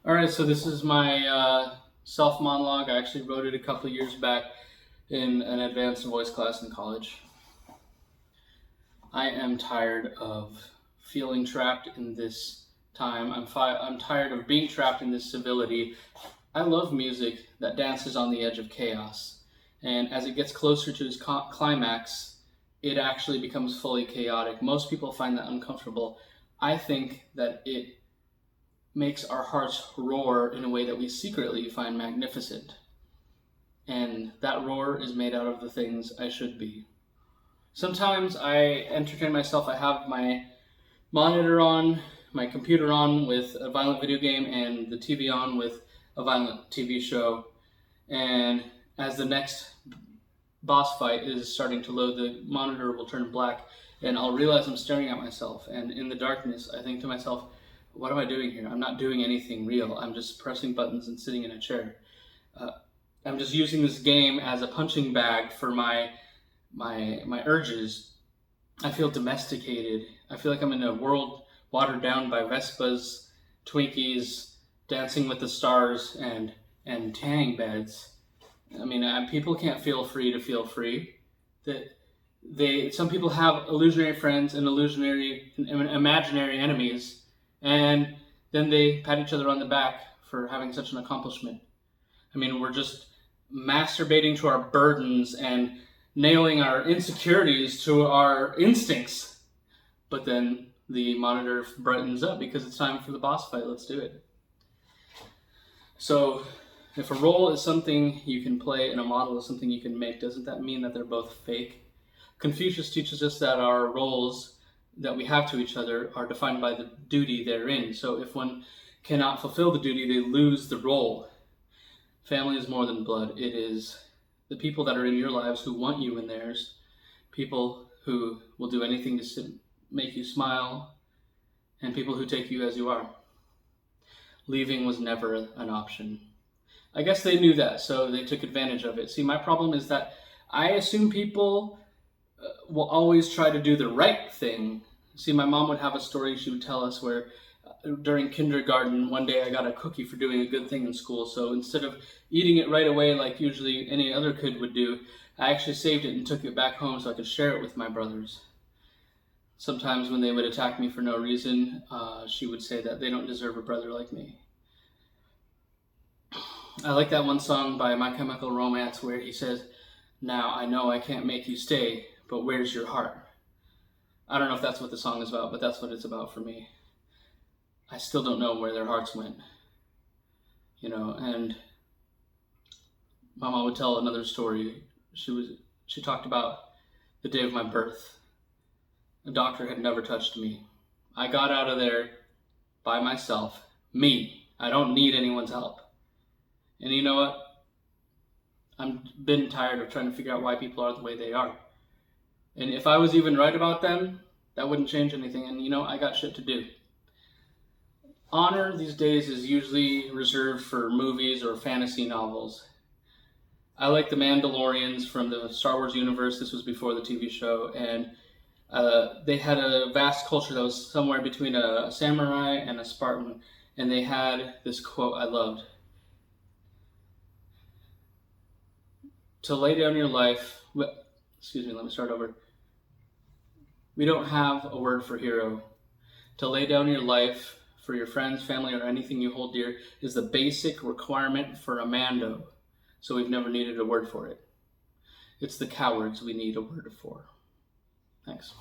All right, so this is my self monologue. I actually wrote it a couple years back in an advanced voice class in college. I am tired of feeling trapped in this time. I'm tired of being trapped in this civility. I love music that dances on the edge of chaos. And as it gets closer to its climax, it actually becomes fully chaotic. Most people find that uncomfortable. I think that it makes our hearts roar in a way that we secretly find magnificent. And that roar is made out of the things I should be. Sometimes I entertain myself. I have my monitor on, my computer on with a violent video game, and the TV on with a violent TV show. And as the next boss fight is starting to load, the monitor will turn black, and I'll realize I'm staring at myself. And in the darkness, I think to myself, what am I doing here? I'm not doing anything real. I'm just pressing buttons and sitting in a chair. I'm just using this game as a punching bag for my urges. I feel domesticated. I feel like I'm in a world watered down by Vespas, Twinkies, Dancing with the Stars, and tanning beds. I mean, people can't feel free to feel free. Some people have illusionary friends and imaginary enemies, and then they pat each other on the back for having such an accomplishment. I mean, we're just masturbating to our burdens and nailing our insecurities to our instincts. But then the monitor brightens up because it's time for the boss fight. Let's do it. So, if a role is something you can play and a model is something you can make, doesn't that mean that they're both fake? Confucius teaches us that our roles that we have to each other are defined by the duty they're in. So if one cannot fulfill the duty, they lose the role. Family is more than blood. It is the people that are in your lives who want you in theirs, people who will do anything to make you smile, and people who take you as you are. Leaving was never an option. I guess they knew that, so they took advantage of it. See, my problem is that I assume people will always try to do the right thing. See, my mom would have a story she would tell us where during kindergarten, one day I got a cookie for doing a good thing in school. So instead of eating it right away like usually any other kid would do, I actually saved it and took it back home so I could share it with my brothers. Sometimes when they would attack me for no reason, she would say that they don't deserve a brother like me. I like that one song by My Chemical Romance where he says, "Now I know I can't make you stay, but where's your heart?" I don't know if that's what the song is about, but that's what it's about for me. I still don't know where their hearts went. And Mama would tell another story. She talked about the day of my birth. A doctor had never touched me. I got out of there by myself. Me. I don't need anyone's help. And you know what? I've been tired of trying to figure out why people are the way they are. And if I was even right about them, that wouldn't change anything. And I got shit to do. Honor these days is usually reserved for movies or fantasy novels. I like the Mandalorians from the Star Wars universe. This was before the TV show. And they had a vast culture that was somewhere between a samurai and a Spartan. And they had this quote I loved. To lay down your life... Excuse me, let me start over. We don't have a word for hero. To lay down your life for your friends, family, or anything you hold dear is the basic requirement for a Mando. So we've never needed a word for it. It's the cowards we need a word for. Thanks.